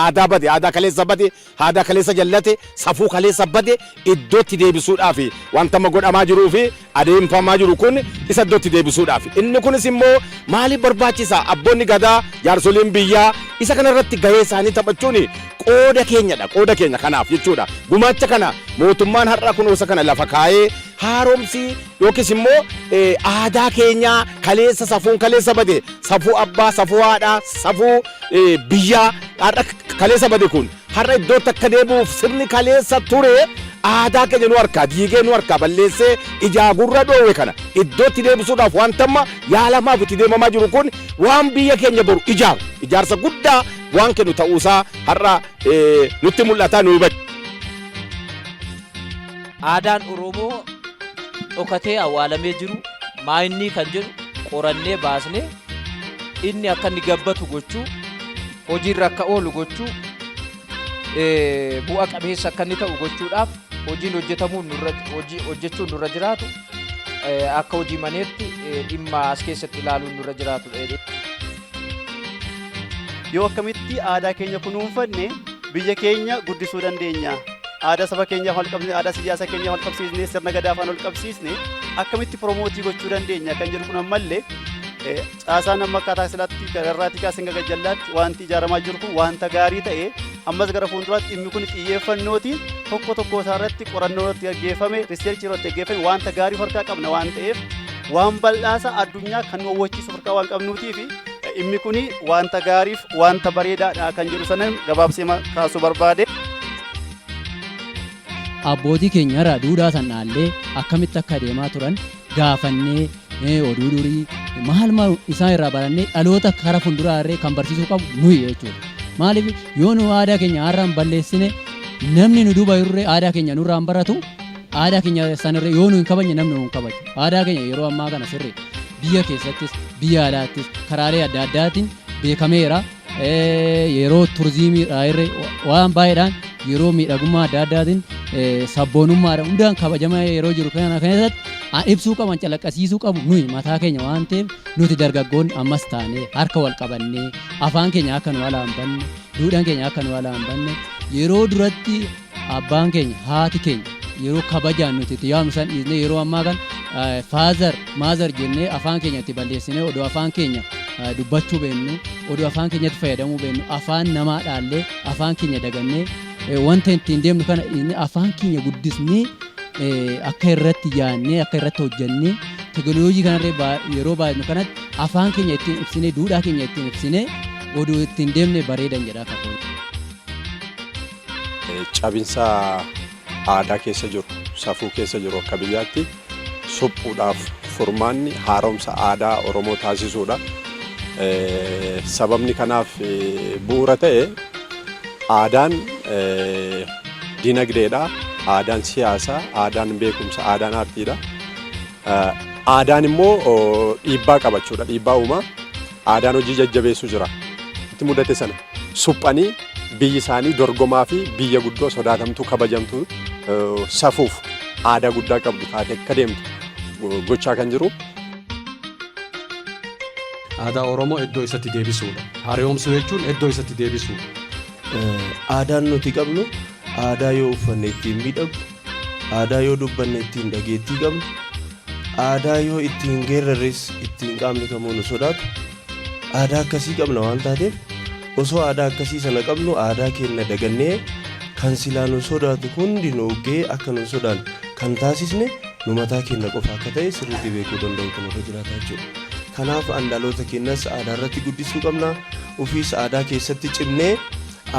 aadaa bade aadaa kaleessa bade aadaa kaleessa jallate safuu kaleessa bade iddootti deebisuudhaaf wanta amma godhamaa jiruu fi adeemfamaa jiru kun isa iddootti deebisuudhaaf inni kunis immoo maaliif barbaachisa abboonni gadaa jaarsoliin biyyaa isa kanarratti gahee isaanii taphachuun qooda keenya kanaaf jechuudha gumaacha kana mootummaan har'a kunuunsa kana lafa kaa'ee haaromsi yookiis immoo aadaa keenya kaleessa safuun kaleessa bade safuu abbaa safuu haadhaa safuu biyyaa har'a kaleessa bade kun har'a iddootti akka deebi'uuf sirni kaleessa ture aadaa keenya nu harkaa diigee nu harkaa balleessee ijaa gurra dhoowwe kana iddootti deebisuudhaaf wanta amma yaalamaaf itti deemamaa jiru kun waan biyya keenya boru ijaarsa guddaa waan kennu ta'uusaa har'a nutti mul'ataa nu hubatu. Aadaan Oromoo dhokatee awwaalamee jiru maayinni kan jedhu qorannee baasnee inni akka inni gabbatu gochuu hojiirra akka oolu gochuu bu'a qabeessa akka inni ta'u gochuudhaaf hojiin hojjechuun nurra jiraatu akka hojii maneetti dhimma as keessatti ilaaluun nurra jiraatu. Yoo akkamitti aadaa keenya kunuunfanne biyya keenya guddisuu dandeenya. Aadaa saba keenyaaf wal qabsiisne aadaa siyaasa keenyaaf wal qabsiisne sirna gadaafaan wal qabsiisne akkamitti piromootii gochuu dandeenya kan jedhu kun ammallee caasaan amma akkaataa silaatti gararraatii kaasee hanga jallaatti wanti ijaaramaa jiru kun wanta gaarii ta'e ammas gara fuulduraatti dhimmi kun xiyyeeffannootiin tokko isaarratti qorannoo irratti gaggeeffame riiserchii irratti gaggeeffame wanta gaarii harkaa qabna waan ta'eef waan bal'aasa addunyaa kan nu hawwachiisu harkaa waan qabnuutii fi dhimmi kun wanta gaariif wanta bareedaadha kan jedhu sanan gabaabsee kaasuu barbaade. Abbootii keenya irraa duudhaa san dhaallee akkamitti akka deemaa turan gaafannee oduu durii maal isaan irraa barannee dhaloota karaa fuulduraa irree kan barsiisuu qabu nuyi jechuudha. Maaliif yoo nu aadaa keenya har'aan balleessine namni nu duuba irree aadaa keenya nurraan baratu aadaa keenya sanirree yoo nu hin kabajne namni nu hin kabaju. Aadaa keenya yeroo ammaa kana sirrii biyya keessattis biyya alaattis karaalee adda addaatiin beekameera. Yeroo turizimiidhaa irree waan baay'eedhaan yeroo miidhagummaa adda addaatiin sabboonummaadhaan hundaan kabajamaa yeroo jiru kana keessatti ibsuu qaban calaqqisiisuu qabu nuyi mataa keenya waan ta'eef nuti dargaggoonni ammas taanee harka wal qabannee afaan keenya akka nu alaan banne duudhaan keenya akka nu alaan banne yeroo duratti abbaan keenya haati keenya yeroo kabajaan nuti itti yaamnu san dhiisnee yeroo ammaa kan faazar maazar jennee afaan keenya itti balleessinee odoo afaan keenya dubbachuu beennu odoo afaan keenyatti fayyadamuu beennu afaan namaa dhaallee afaan keenya dagannee wanta ittiin deemnu kana afaan keenya guddisnee akka irratti yaannee akka irratti hojjennee teknooloojii kanarree yeroo baay'inu kanatti afaan keenya ittiin ibsinee duudhaa keenya ittiin ibsinee odoo ittiin deemne bareedan jedha kakuu. Cabinsa aadaa keessa jiru safuu keessa jiru akka biyyaatti suphuudhaaf furmaanni haaromsa aadaa Oromoo taasisuudha. Sababni kanaaf bu'uura ta'e aadaan dinagdeedha, aadaan siyaasaa, aadaan beekumsa, aadaan aartiidha. Aadaan immoo dhiibbaa qabachuudha, dhiibbaa uumaa. Aadaan hojii jajjabeessu jira. Itti mudate sana suphanii biyyi isaanii dorgomaa fi biyya guddoo sodaatamtuu kabajamtuu safuuf aadaa guddaa qabdu taate akka deemtu gochaa kan jiru. Aadaa Oromoo iddoo isatti deebisuudha. Haaromsuu jechuun iddoo isatti deebisuudha. Aadaan nuti qabnu aadaa yoo uffanne ittiin miidhagnu, aadaa yoo dubbanne ittiin dhageettii qabnu, aadaa yoo ittiin geerrarres ittiin qaamni kamuu nu sodaatu. Aadaa akkasii qabna waan taateef osoo aadaa akkasii sana qabnu aadaa keenya dagannee kan silaa nu sodaatu hundi nu uggee akka nu sodaan kan taasisne nu mataa keenya qofa akka ta'e sirriitti beekuu danda'utu nurra jiraata jechuudha. Kanaaf dhaloota keenyas aadaa irratti guddisuu qabna. Ofiis aadaa keessatti cimnee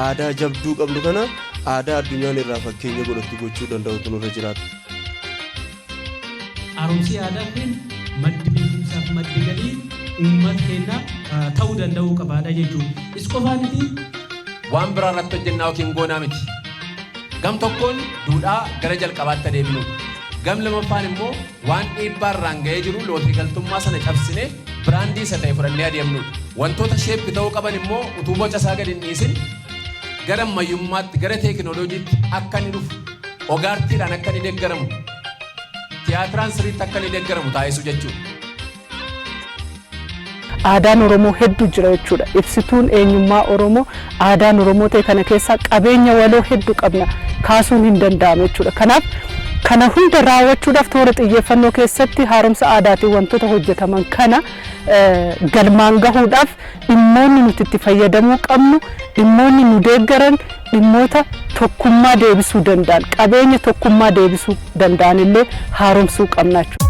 aadaa jabduu qabnu kana aadaa addunyaan irraa fakkeenya godhattu gochuu danda'utu nurra jiraata. Haaromsi aadaa kun maddi beekumsaaf maddi galii uummata keenyaa ta'uu danda'uu qabaadha jechuudha. Is qofaa miti waan biraa irratti hojjennaa yookiin goonaa miti. Gam tokkoon duudhaa gara jalqabaatti deebinu. Gam lamaffaan immoo waan dhiibbaa irraan ga'ee jiru lootii galtummaa sana cabsine biraandii isa ta'e fudhannee adeemnudha. Wantoota sheeppi ta'uu qaban immoo utuu boca isaa gadi hin dhiisin gara ammayyummaatti gara teekinooloojiitti akka inni dhufu ogaartiidhaan akka inni deeggaramu tiyaatiraan sirriitti akka inni deeggaramu taasisu jechuudha. aadaan Oromoo hedduu jira jechuudha. Ibsituun eenyummaa Oromoo aadaan Oromoo ta'e kana keessaa qabeenya waloo hedduu qabna kaasuun hin danda'amu jechuudha. Kanaaf kana hunda raawwachuudhaaf toora xiyyeeffannoo keessatti haaromsa aadaatiin wantoota hojjetaman kana galmaan gahuudhaaf dhimmoonni nuti itti fayyadamuu qabnu dhimmoonni nu deeggaran dhimmoota tokkummaa deebisuu danda'an qabeenya tokkummaa deebisuu danda'an illee haaromsuu qabna jechuudha.